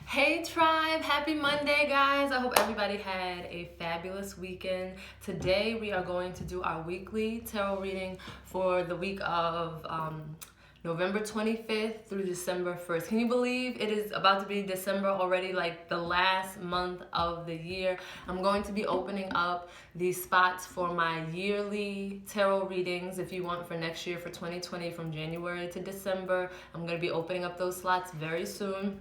Hey tribe, happy Monday guys. I hope everybody had a fabulous weekend. Today we are going to do our weekly tarot reading for the week of November 25th through December 1st. Can you believe it is about to be December already, like the last month of the year? I'm going to be opening up these spots for my yearly tarot readings if you want for next year for 2020 from January to December. I'm going to be opening up those slots very soon.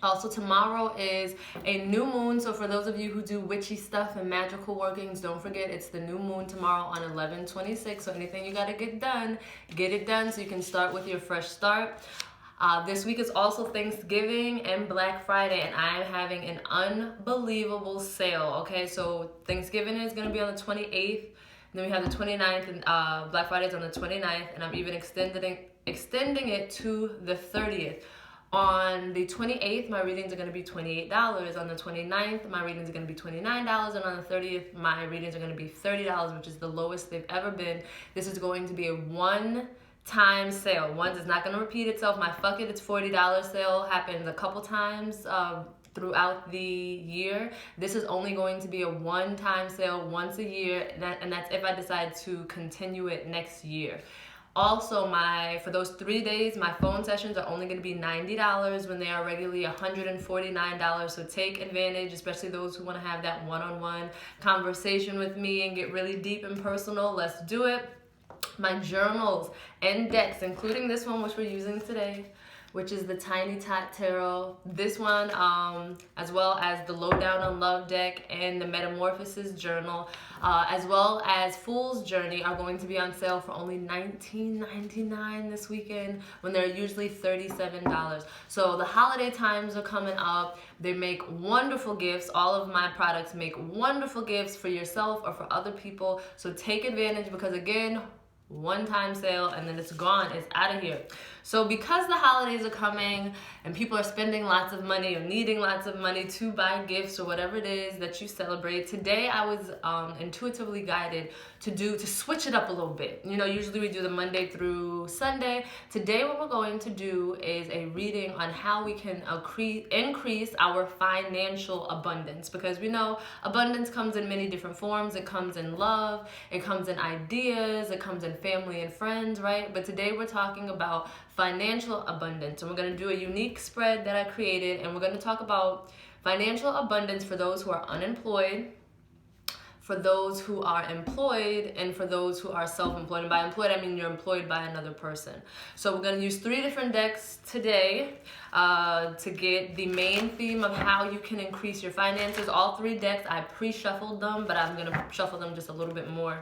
Also, tomorrow is a new moon, so for those of you who do witchy stuff and magical workings, don't forget it's the new moon tomorrow on 11/26. So anything you got to get done, get it done so you can start with your fresh start. This week is also Thanksgiving and Black Friday, and I am having an unbelievable sale. Okay, so Thanksgiving is going to be on the 28th, then we have the 29th, and Black Friday is on the 29th, and I'm even extending it to the 30th. On the 28th, my readings are going to be $28. On the 29th, my readings are going to be $29. And on the 30th, my readings are going to be $30, which is the lowest they've ever been. This is going to be a one-time sale. One is not going to repeat itself. My fuck it, it's $40 sale happens a couple times throughout the year. This is only going to be a one-time sale once a year, and that's if I decide to continue it next year. Also, for those 3 days, my phone sessions are only going to be $90 when they are regularly $149. So take advantage, especially those who want to have that one-on-one conversation with me and get really deep and personal. Let's do it. My journals and decks, including this one, which we're using today, which is the Tiny Tot Tarot. This one, as well as the Lowdown on Love deck and the Metamorphosis journal, as well as Fool's Journey, are going to be on sale for only $19.99 this weekend when they're usually $37. So the holiday times are coming up. They make wonderful gifts. All of my products make wonderful gifts for yourself or for other people. So take advantage because, again, one-time sale and then it's gone. It's out of here. So because the holidays are coming and people are spending lots of money or needing lots of money to buy gifts or whatever it is that you celebrate, today I was intuitively guided to switch it up a little bit. You know, usually we do the Monday through Sunday. Today what we're going to do is a reading on how we can increase our financial abundance, because we know abundance comes in many different forms. It comes in love, it comes in ideas, it comes in family and friends, right? But today we're talking about financial abundance, and we're going to do a unique spread that I created, and we're going to talk about financial abundance for those who are unemployed, for those who are employed, and for those who are self-employed. And by employed, I mean you're employed by another person. So we're going to use 3 different decks today to get the main theme of how you can increase your finances. All 3 decks, I pre-shuffled them, but I'm going to shuffle them just a little bit more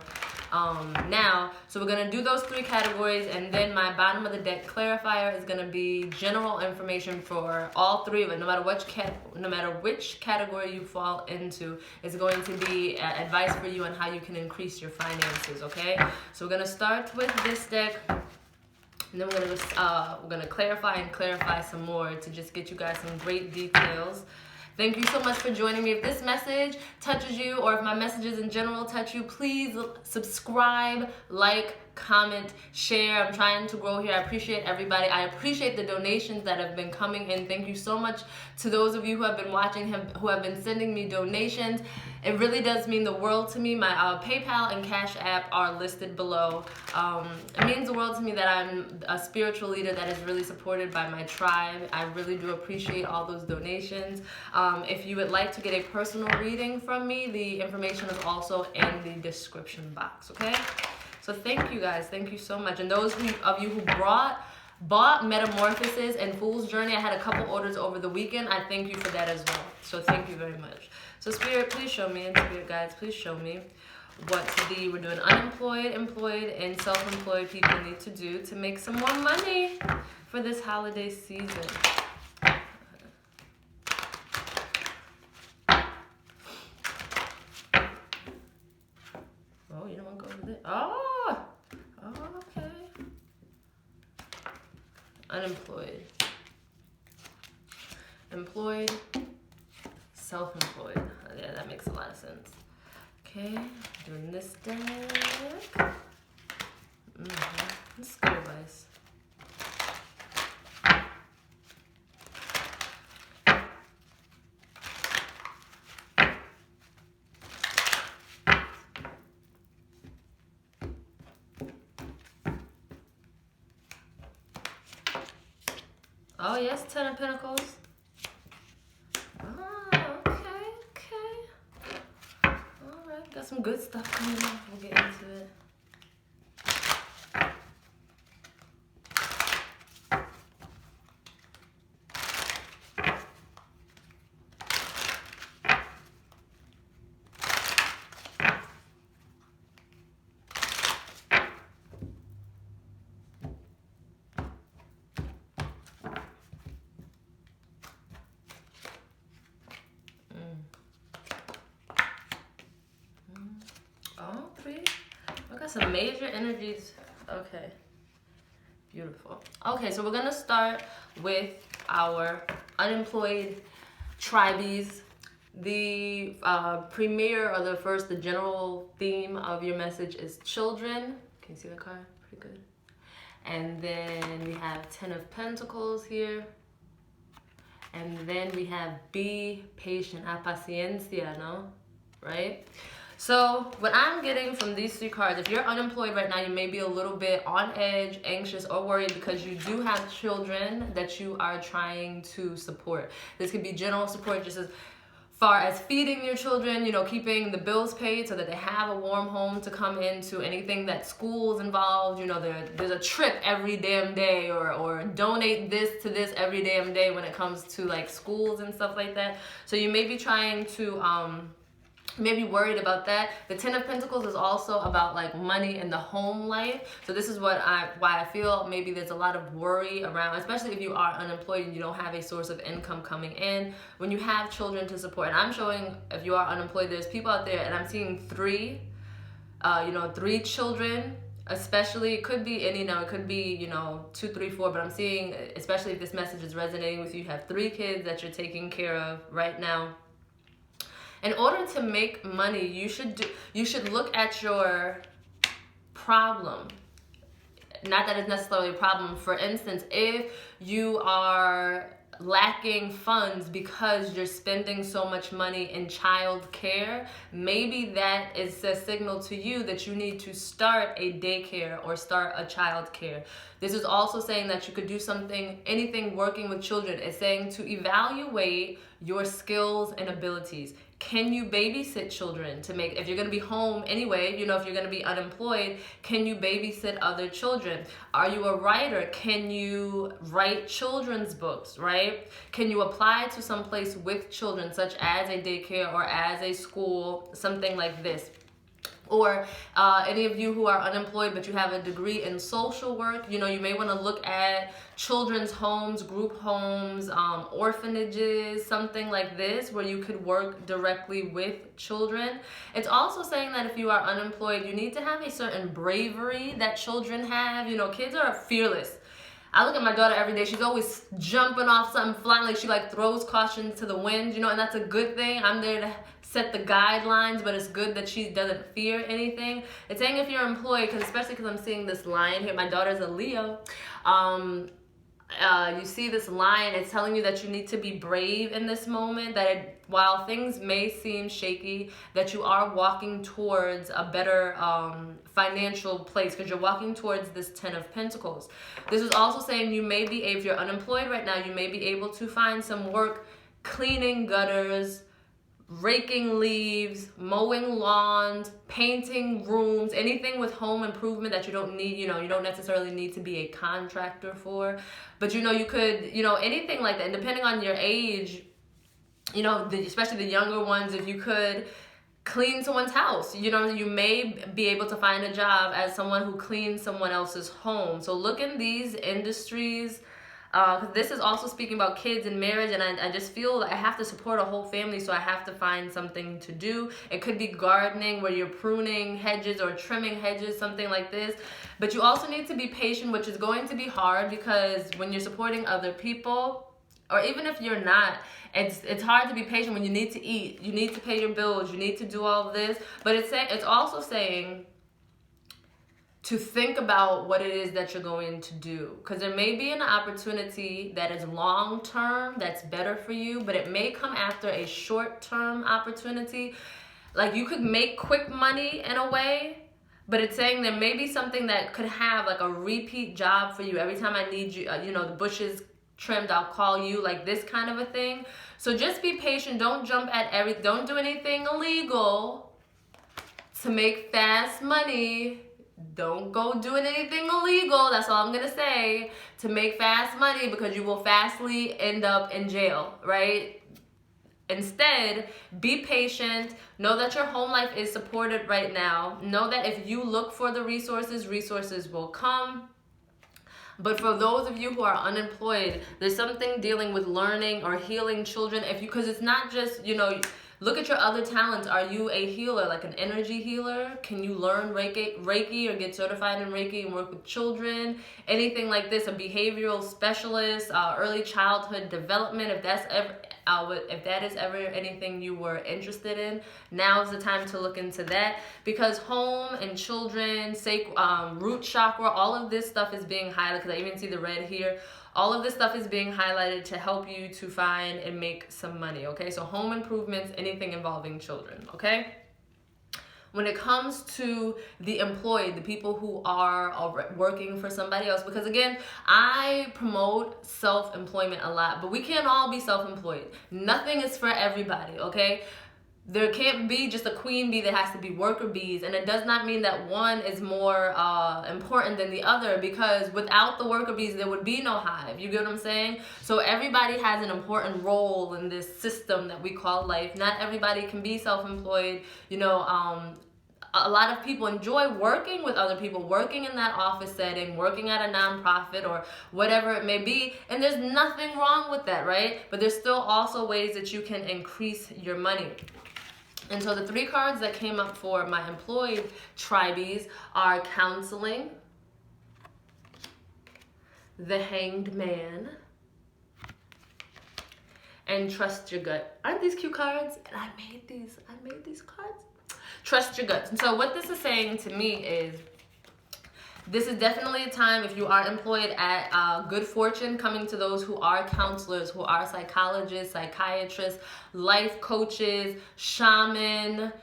now. So we're going to do those 3 categories, and then my bottom of the deck clarifier is going to be general information for all 3 of it. No matter which category you fall into, it's going to be advice for you on how you can increase your finances, okay? So we're going to start with this deck, and then we're gonna clarify some more to just get you guys some great details. Thank you so much for joining me. If this message touches you, or if my messages in general touch you, please subscribe, like, comment, share. I'm trying to grow here. I appreciate everybody. I appreciate the donations that have been coming in. Thank you so much to those of you who have been watching, who have been sending me donations. It really does mean the world to me. My PayPal and Cash App are listed below. It means the world to me that I'm a spiritual leader that is really supported by my tribe. I really do appreciate all those donations. If you would like to get a personal reading from me, the information is also in the description box, okay? So thank you guys. Thank you so much. And those of you who bought Metamorphosis and Fool's Journey, I had a couple orders over the weekend. I thank you for that as well. So thank you very much. So Spirit, please show me, and Spirit guides, please show me what we're doing unemployed, employed, and self-employed people need to do to make some more money for this holiday season. Oh, you don't want to go over there? Oh, okay. Unemployed, employed, self-employed. Yeah, that makes a lot of sense. Okay, doing this deck. This is good advice. Oh, yes, Ten of Pentacles. Oh, okay. All right, got some good stuff coming up. We'll get into it. All three. We got some major energies. Okay. Beautiful. Okay, so we're gonna start with our unemployed tribees. The premier or the general theme of your message is children. Can you see the card? Pretty good. And then we have Ten of Pentacles here. And then we have be patient, a paciencia, no? Right? So what I'm getting from these three cards, if you're unemployed right now, you may be a little bit on edge, anxious, or worried because you do have children that you are trying to support. This could be general support just as far as feeding your children, you know, keeping the bills paid so that they have a warm home to come into, anything that school's involved, you know, there's a trip every damn day or donate this to this every damn day when it comes to like schools and stuff like that. So you may be trying to maybe worried about that. The Ten of Pentacles is also about like money and the home life. So this is why I feel maybe there's a lot of worry around, especially if you are unemployed and you don't have a source of income coming in. When you have children to support, and I'm showing if you are unemployed, there's people out there, and I'm seeing three children. Especially, it could be any, it could be, 2, 3, 4, but I'm seeing, especially if this message is resonating with you, you have 3 kids that you're taking care of right now. In order to make money, you should look at your problem. Not that it's necessarily a problem. For instance, if you are lacking funds because you're spending so much money in child care, maybe that is a signal to you that you need to start a daycare or start a child care. This is also saying that you could do anything working with children. It's saying to evaluate your skills and abilities. Can you babysit children if you're going to be home anyway, if you're going to be unemployed, can you babysit other children? Are you a writer? Can you write children's books, right? Can you apply to some place with children, such as a daycare or as a school, something like this? Or any of you who are unemployed but you have a degree in social work, you may want to look at children's homes, group homes, orphanages, something like this where you could work directly with children. It's also saying that if you are unemployed, you need to have a certain bravery that children have. Kids are fearless. I look at my daughter every day. She's always jumping off something, flying, like she throws caution to the wind, and that's a good thing. I'm there to set the guidelines, but it's good that she doesn't fear anything. It's saying if you're employed, especially because I'm seeing this lion here. My daughter's a Leo. You see this lion, it's telling you that you need to be brave in this moment, that while things may seem shaky, that you are walking towards a better financial place because you're walking towards this Ten of Pentacles. This is also saying if you're unemployed right now, you may be able to find some work cleaning gutters, raking leaves, mowing lawns, painting rooms, anything with home improvement that you don't need, you don't necessarily need to be a contractor for, but you could, anything like that. And depending on your age, especially the younger ones, if you could clean someone's house, you may be able to find a job as someone who cleans someone else's home. So look in these industries. This is also speaking about kids and marriage, and I just feel like I have to support a whole family, so I have to find something to do. It could be gardening where you're pruning hedges or trimming hedges, something like this. But you also need to be patient, which is going to be hard because when you're supporting other people, or even if you're not, it's hard to be patient when you need to eat, you need to pay your bills, you need to do all of this. But it's also saying to think about what it is that you're going to do, because there may be an opportunity that is long-term that's better for you, but it may come after a short-term opportunity. Like you could make quick money in a way, but it's saying there may be something that could have like a repeat job for you. Every time I need you, the bushes trimmed, I'll call you, like this kind of a thing. So just be patient. Don't jump at don't do anything illegal to make fast money. Don't go doing anything illegal, that's all I'm gonna say, to make fast money, because you will fastly end up in jail, right? Instead, be patient. Know that your home life is supported right now. Know that if you look for the resources, resources will come. But for those of you who are unemployed, there's something dealing with learning or healing children. Because it's not just, look at your other talents. Are you a healer, like an energy healer? Can you learn Reiki or get certified in Reiki and work with children? Anything like this, a behavioral specialist, early childhood development, if that is ever anything you were interested in, now is the time to look into that, because home and children, root chakra, all of this stuff is being highlighted, because I even see the red here. All of this stuff is being highlighted to help you to find and make some money, okay? So home improvements, anything involving children, okay? When it comes to the employed, the people who are working for somebody else, because again, I promote self-employment a lot, but we can't all be self-employed. Nothing is for everybody, okay? There can't be just a queen bee, there has to be worker bees, and it does not mean that one is more important than the other, because without the worker bees there would be no hive. You get what I'm saying? So everybody has an important role in this system that we call life. Not everybody can be self-employed. A lot of people enjoy working with other people, working in that office setting, working at a nonprofit or whatever it may be, and there's nothing wrong with that, right? But there's still also ways that you can increase your money. And so the 3 cards that came up for my employed tribees are counseling, the Hanged Man, and trust your gut. Aren't these cute cards? And I made these cards. Trust your guts. And so what this is saying to me is, this is definitely a time, if you are employed, at good fortune coming to those who are counselors, who are psychologists, psychiatrists, life coaches, shaman,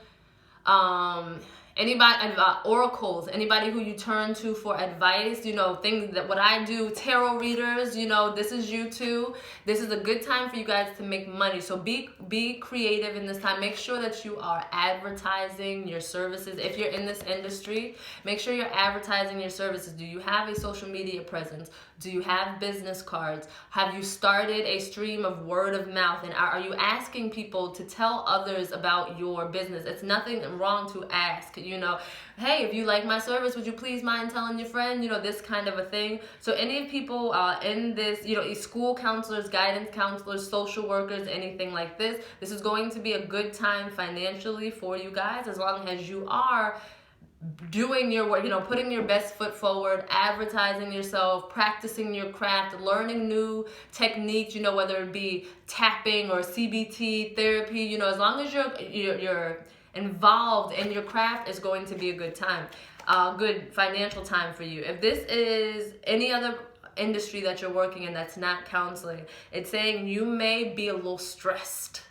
anybody, oracles, anybody who you turn to for advice, things that what I do, tarot readers, this is you too. This is a good time for you guys to make money. So be creative in this time. Make sure that you are advertising your services. If you're in this industry, make sure you're advertising your services. Do you have a social media presence? Do you have business cards? Have you started a stream of word of mouth? And are you asking people to tell others about your business? It's nothing wrong to ask, hey, if you like my service, would you please mind telling your friend, this kind of a thing. So any people in this, school counselors, guidance counselors, social workers, anything like this is going to be a good time financially for you guys, as long as you are doing your work, putting your best foot forward, advertising yourself, practicing your craft, learning new techniques, whether it be tapping or CBT therapy, as long as you're involved in your craft, is going to be a good time, good financial time for you. If this is any other industry that you're working in that's not counseling, it's saying you may be a little stressed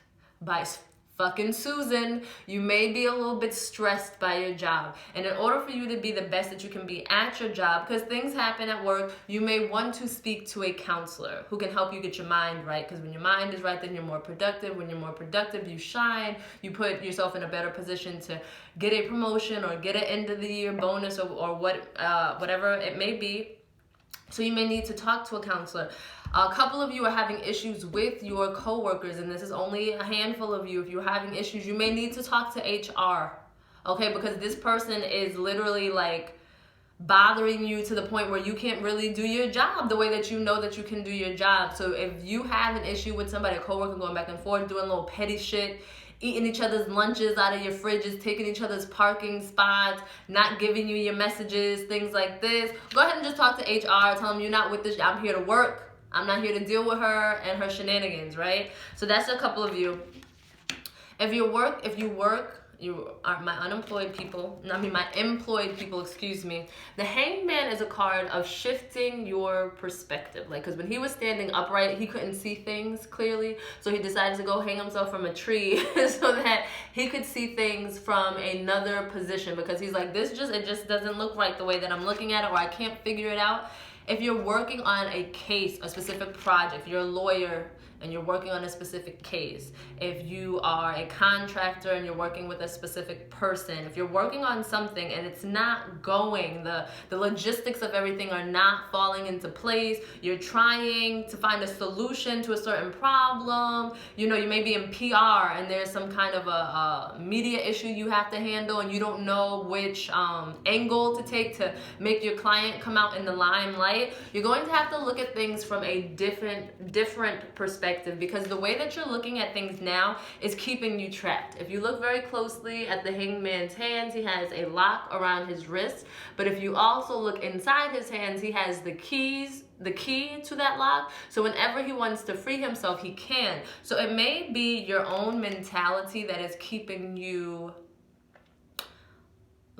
by fucking Susan. You may be a little bit stressed by your job. And in order for you to be the best that you can be at your job, because things happen at work, you may want to speak to a counselor who can help you get your mind right. Because when your mind is right, then you're more productive. When you're more productive, you shine. You put yourself in a better position to get a promotion or get an end of the year bonus or whatever it may be. So you may need to talk to a counselor. A couple of you are having issues with your coworkers, and this is only a handful of you. If you're having issues, you may need to talk to HR, okay? Because this person is literally like bothering you to the point where you can't really do your job the way that you know that you can do your job. So if you have an issue with somebody, a coworker, going back and forth, doing little petty shit, eating each other's lunches out of your fridges, taking each other's parking spots, not giving you your messages, things like this, go ahead and just talk to HR. Tell them you're not with this. I'm here to work. I'm not here to deal with her and her shenanigans, right? So that's a couple of you. If you work, you are my employed people, excuse me. The Hangman is a card of shifting your perspective. Like, because when he was standing upright, he couldn't see things clearly. So he decided to go hang himself from a tree so that he could see things from another position. Because he's like, it just doesn't look right the way that I'm looking at it, or I can't figure it out. if you're working on a case, a specific project, if you're a lawyer and you're working on a specific case, if you are a contractor and you're working with a specific person, if you're working on something and it's not going, the logistics of everything are not falling into place, you're trying to find a solution to a certain problem, you know, you may be in PR and there's some kind of a media issue you have to handle and you don't know which angle to take to make your client come out in the limelight, you're going to have to look at things from a different perspective, because the way that you're looking at things now is keeping you trapped. If you look very closely at the Hangman's hands, he has a lock around his wrist, but if you also look inside his hands, he has the key to that lock, so whenever he wants to free himself, he can. So it may be your own mentality that is keeping you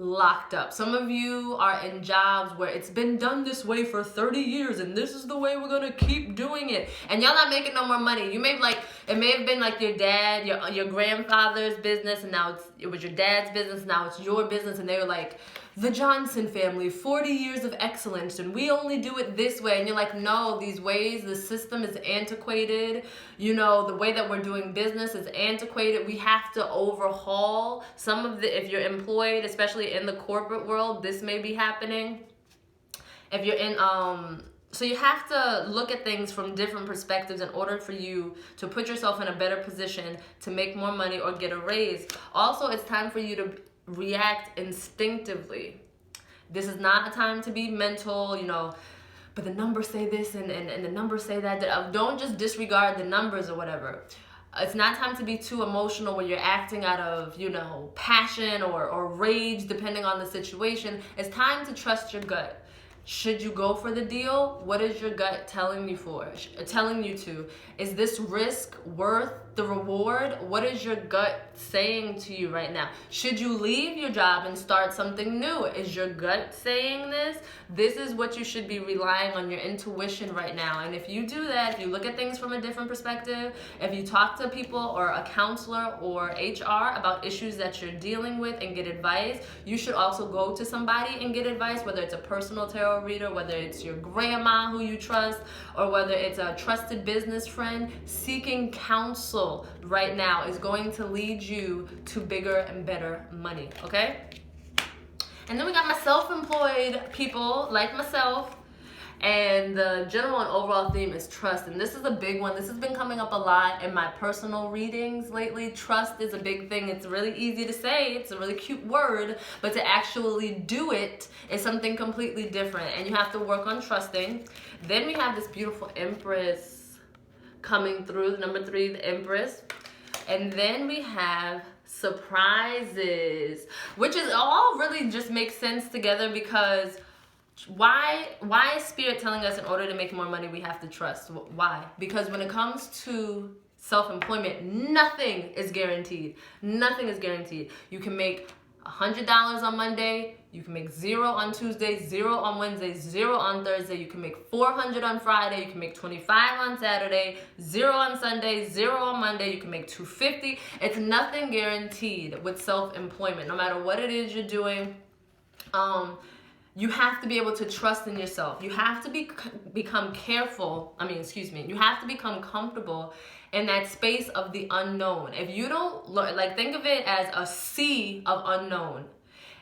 locked up. Some of you are in jobs where it's been done this way for 30 years and this is the way we're gonna keep doing it, and y'all not making no more money. You may it may have been like your dad, your grandfather's business, and now it was your dad's business, now it's your business, and they were like, the Johnson family, 40 years of excellence, and we only do it this way. And you're like, no, these ways, the system is antiquated. You know, the way that we're doing business is antiquated. We have to overhaul some of if you're employed, especially in the corporate world, this may be happening. If you're in, so you have to look at things from different perspectives in order for you to put yourself in a better position to make more money or get a raise. Also, it's time for you to react instinctively. This is not a time to be mental, you know, but the numbers say this and the numbers say that. Don't just disregard the numbers or whatever. It's not time to be too emotional where you're acting out of, you know, passion or rage, depending on the situation. It's time to trust your gut. Should you go for the deal? What is your gut telling you to? Is this risk worth the reward? What is your gut saying to you right now? Should you leave your job and start something new? Is your gut saying this? This is what you should be relying on, your intuition right now. And if you do that, if you look at things from a different perspective, if you talk to people or a counselor or HR about issues that you're dealing with and get advice, you should also go to somebody and get advice, whether it's a personal tarot reader, whether it's your grandma who you trust, or whether it's a trusted business friend. Seeking counsel right now is going to lead you to bigger and better money, okay? And then we got my self-employed people like myself, and the general and overall theme is trust. And this is a big one. This has been coming up a lot in my personal readings lately. Trust is a big thing. It's really easy to say. It's a really cute word, but to actually do it is something completely different. And you have to work on trusting. Then we have this beautiful Empress coming through, number 3, the Empress. And then we have surprises, which is all really just makes sense together, because why is Spirit telling us in order to make more money we have to trust? Why? Because when it comes to self-employment, nothing is guaranteed. Nothing is guaranteed. You can make $100 on Monday, you can make 0 on Tuesday, 0 on Wednesday, 0 on Thursday, you can make $400 on Friday, you can make $25 on Saturday, 0 on Sunday, 0 on Monday, you can make $250. It's nothing guaranteed with self-employment. No matter what it is you're doing, you have to be able to trust in yourself. You have to become you have to become comfortable in that space of the unknown. If you don't, think of it as a sea of unknown.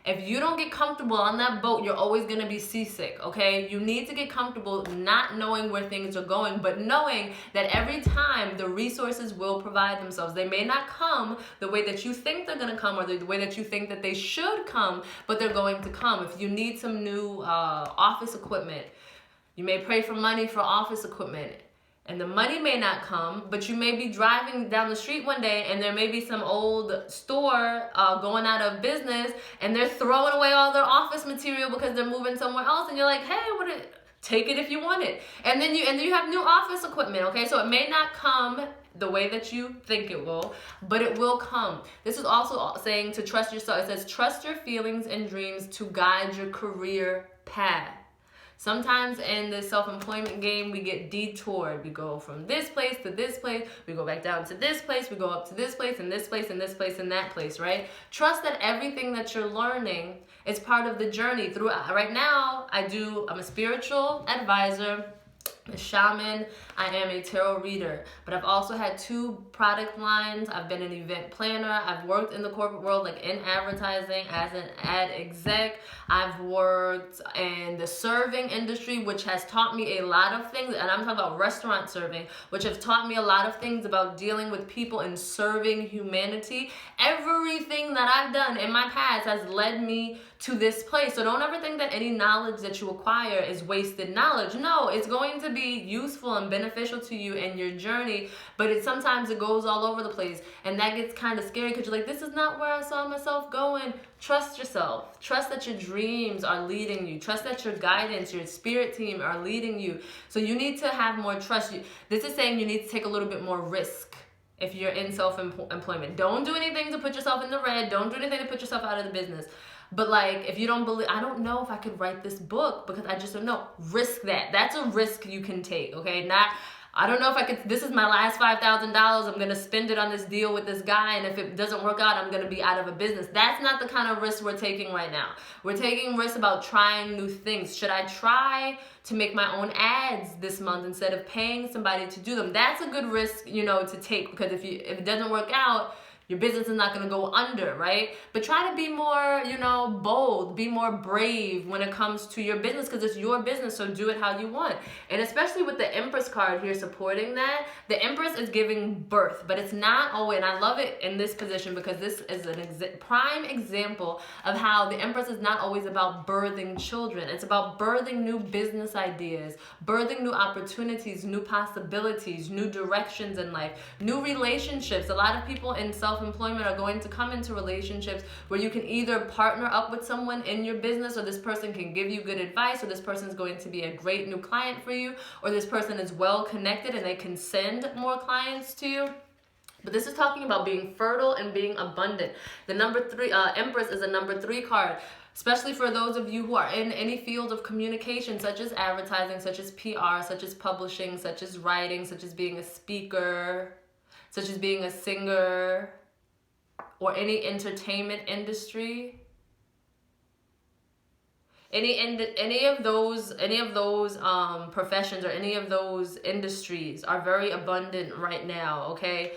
If you don't get comfortable on that boat, you're always going to be seasick, okay? You need to get comfortable not knowing where things are going, but knowing that every time the resources will provide themselves. They may not come the way that you think they're going to come, or the way that you think that they should come, but they're going to come. If you need some new office equipment, you may pray for money for office equipment. And the money may not come, but you may be driving down the street one day and there may be some old store going out of business and they're throwing away all their office material because they're moving somewhere else, and you're like, hey, take it if you want it. And then you have new office equipment, okay? So it may not come the way that you think it will, but it will come. This is also saying to trust yourself. It says, trust your feelings and dreams to guide your career path. Sometimes in the self-employment game, we get detoured. We go from this place to this place. We go back down to this place. We go up to this place and this place and this place and that place, right? Trust that everything that you're learning is part of the journey. Right now, I'm a spiritual advisor, a shaman, I am a tarot reader, but I've also had 2 product lines. I've been an event planner. I've worked in the corporate world, like in advertising as an ad exec. I've worked in the serving industry, which has taught me a lot of things, and I'm talking about restaurant serving, which has taught me a lot of things about dealing with people and serving humanity. Everything that I've done in my past has led me to this place. So don't ever think that any knowledge that you acquire is wasted knowledge. No, it's going to be useful and beneficial to you in your journey, but sometimes it goes all over the place, and that gets kind of scary because you're like, this is not where I saw myself going. Trust yourself. Trust that your dreams are leading you. Trust that your guidance, your spirit team are leading you. So you need to have more trust. This is saying you need to take a little bit more risk. If you're in self-employment, don't do anything to put yourself in the red. Don't do anything to put yourself out of the business. But like, if you don't believe, I don't know if I could write this book because I just don't know. Risk that. That's a risk you can take, okay? I don't know if I could, this is my last $5,000. I'm going to spend it on this deal with this guy, and if it doesn't work out, I'm going to be out of a business. That's not the kind of risk we're taking right now. We're taking risks about trying new things. Should I try to make my own ads this month instead of paying somebody to do them? That's a good risk, to take, because if it doesn't work out, your business is not going to go under, right? But try to be more, bold, be more brave when it comes to your business, because it's your business, so do it how you want. And especially with the Empress card here supporting that, the Empress is giving birth, but it's not always, and I love it in this position because this is a prime example of how the Empress is not always about birthing children. It's about birthing new business ideas, birthing new opportunities, new possibilities, new directions in life, new relationships. A lot of people in self-employment are going to come into relationships where you can either partner up with someone in your business, or this person can give you good advice, or this person is going to be a great new client for you, or this person is well connected and they can send more clients to you. But this is talking about being fertile and being abundant. The number 3, Empress is a number 3 card, especially for those of you who are in any field of communication, such as advertising, such as PR, such as publishing, such as writing, such as being a speaker, such as being a singer, or any entertainment industry. Any of those professions or any of those industries are very abundant right now, okay?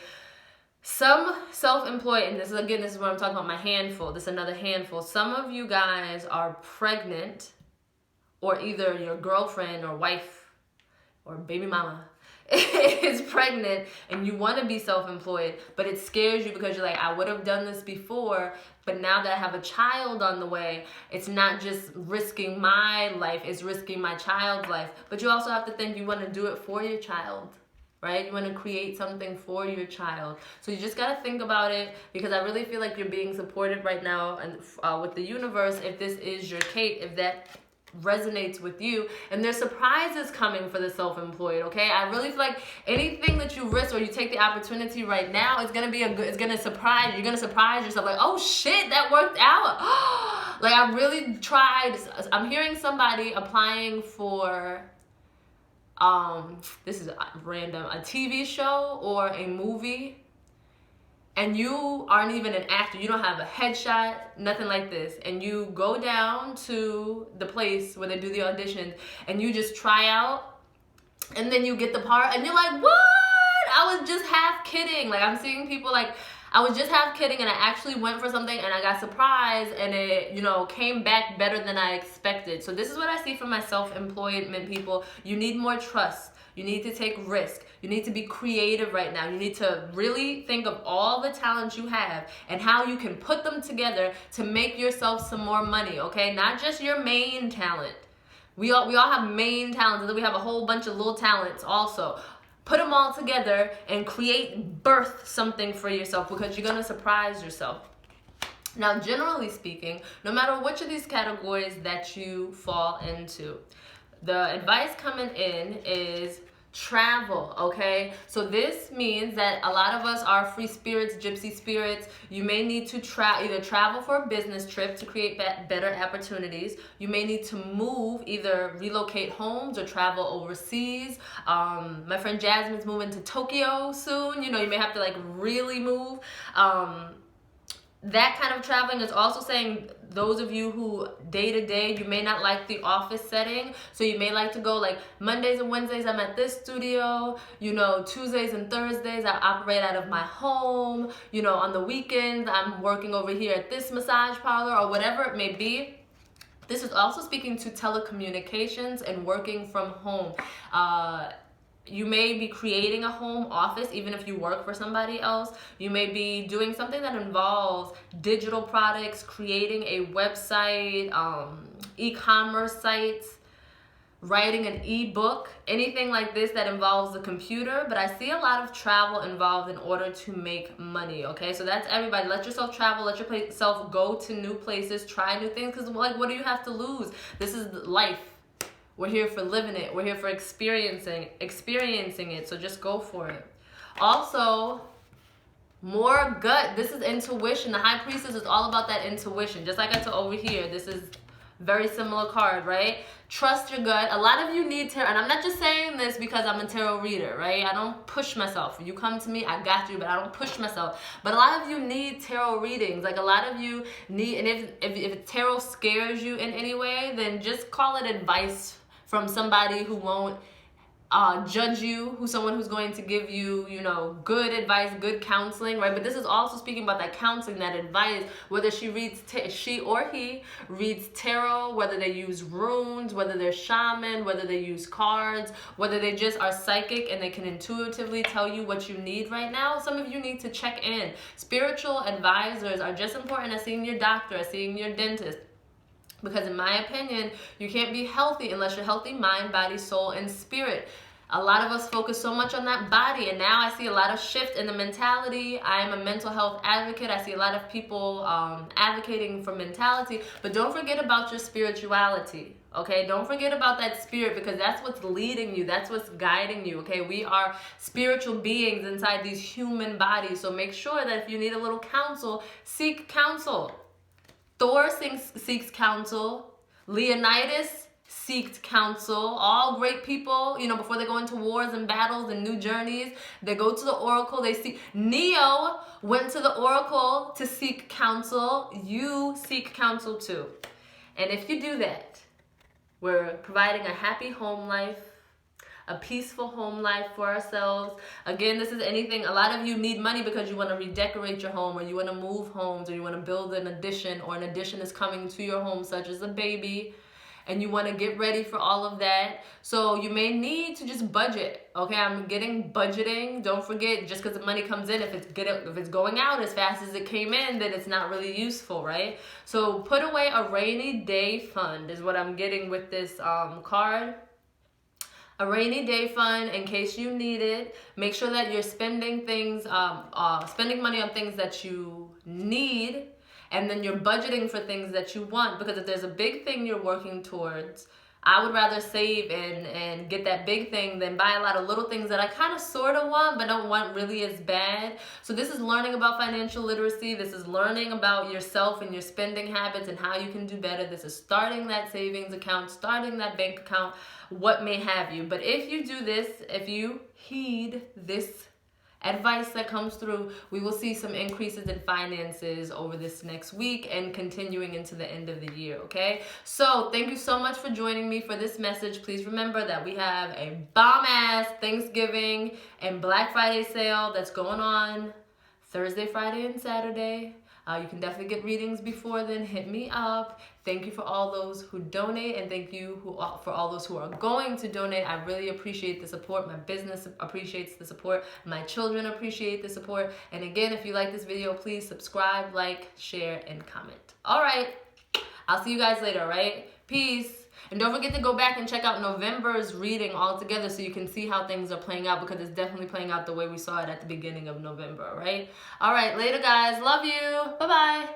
Some self-employed, and this is what I'm talking about, my handful. This is another handful. Some of you guys are pregnant, or either your girlfriend or wife or baby mama is pregnant and you want to be self-employed, but it scares you because you're like, I would have done this before, but now that I have a child on the way, it's not just risking my life, it's risking my child's life. But you also have to think you want to do it for your child, right? You want to create something for your child. So you just got to think about it, because I really feel like you're being supported right now and with the universe, if this is your case, if that resonates with you. And there's surprises coming for the self-employed, okay? I really feel like anything that you risk or you take the opportunity right now, it's gonna be it's gonna surprise you. You're gonna surprise yourself, like, oh shit, that worked out. Like, I really tried. I'm hearing somebody applying for this is random, a TV show or a movie, and you aren't even an actor, you don't have a headshot, nothing like this, and you go down to the place where they do the auditions and you just try out, and then you get the part and you're like, what? I was just half kidding. Like, I'm seeing people like, I was just half kidding and I actually went for something and I got surprised and it, came back better than I expected. So this is what I see from my self-employment people. You need more trust. You need to take risk. You need to be creative right now. You need to really think of all the talents you have and how you can put them together to make yourself some more money, okay? Not just your main talent. We all have main talents, and then we have a whole bunch of little talents also. Put them all together and birth something for yourself, because you're going to surprise yourself. Now, generally speaking, no matter which of these categories that you fall into, the advice coming in is travel, okay? So this means that a lot of us are free spirits, gypsy spirits. You may need to either travel for a business trip to create better opportunities. You may need to move, either relocate homes or travel overseas. My friend Jasmine's moving to Tokyo soon. You know, you may have to like really move. That kind of traveling is also saying those of you who day to day, you may not like the office setting. So you may like to go like Mondays and Wednesdays, I'm at this studio. You know, Tuesdays and Thursdays, I operate out of my home. You know, on the weekends, I'm working over here at this massage parlor or whatever it may be. This is also speaking to telecommunications and working from home. You may be creating a home office even if you work for somebody else. You may be doing something that involves digital products, creating a website, e-commerce sites, writing an e-book, anything like this that involves the computer. But I see a lot of travel involved in order to make money, okay? So that's everybody. Let yourself travel, let yourself go to new places, try new things, because like, what do you have to lose? This is life. We're here for living it. We're here for experiencing it. So just go for it. Also, more gut. This is intuition. The High Priestess is all about that intuition. Just like I told over here, this is very similar card, right? Trust your gut. A lot of you need tarot, and I'm not just saying this because I'm a tarot reader, right? I don't push myself. You come to me, I got you, but I don't push myself. But a lot of you need tarot readings. Like a lot of you need, and if tarot scares you in any way, then just call it advice from somebody who won't judge you, someone who's going to give you, you know, good advice, good counseling, right? But this is also speaking about that counseling, that advice, whether she or he reads tarot, whether they use runes, whether they're shaman, whether they use cards, whether they just are psychic and they can intuitively tell you what you need right now. Some of you need to check in. Spiritual advisors are just important as seeing your doctor, as seeing your dentist. Because in my opinion, you can't be healthy unless you're healthy mind, body, soul, and spirit. A lot of us focus so much on that body, and now I see a lot of shift in the mentality. I am a mental health advocate. I see a lot of people advocating for mentality, but don't forget about your spirituality, okay? Don't forget about that spirit, because that's what's leading you. That's what's guiding you, okay? We are spiritual beings inside these human bodies, so make sure that if you need a little counsel, seek counsel. Thor seeks counsel. Leonidas seeked counsel. All great people, you know, before they go into wars and battles and new journeys, they go to the oracle. Neo went to the oracle to seek counsel. You seek counsel too. And if you do that, we're providing a happy home life, a peaceful home life for ourselves. Again, this is anything. A lot of you need money because you want to redecorate your home, or you want to move homes, or you want to build an addition, or an addition is coming to your home, such as a baby, and you want to get ready for all of that. So you may need to just budget, okay? I'm getting budgeting. Don't forget, just because the money comes in, if it's going out as fast as it came in, then it's not really useful, right? So put away a rainy day fund is what I'm getting with this card. A rainy day fund in case you need it. Make sure that you're spending spending money on things that you need, and then you're budgeting for things that you want. Because if there's a big thing you're working towards, I would rather save and get that big thing than buy a lot of little things that I kind of sort of want but don't want really as bad. So this is learning about financial literacy. This is learning about yourself and your spending habits and how you can do better. This is starting that savings account, starting that bank account, what may have you. But if you do this, if you heed this advice that comes through, we will see some increases in finances over this next week and continuing into the end of the year, okay? So thank you so much for joining me for this message. Please remember that we have a bomb-ass Thanksgiving and Black Friday sale that's going on Thursday, Friday, and Saturday. You can definitely get readings before then. Hit me up. Thank you for all those who donate, and thank you for all those who are going to donate. I really appreciate the support. My business appreciates the support. My children appreciate the support. And again, if you like this video, please subscribe, like, share, and comment. All right. I'll see you guys later, all right? Peace. And don't forget to go back and check out November's reading all together so you can see how things are playing out, because it's definitely playing out the way we saw it at the beginning of November, all right? All right, later, guys. Love you. Bye-bye.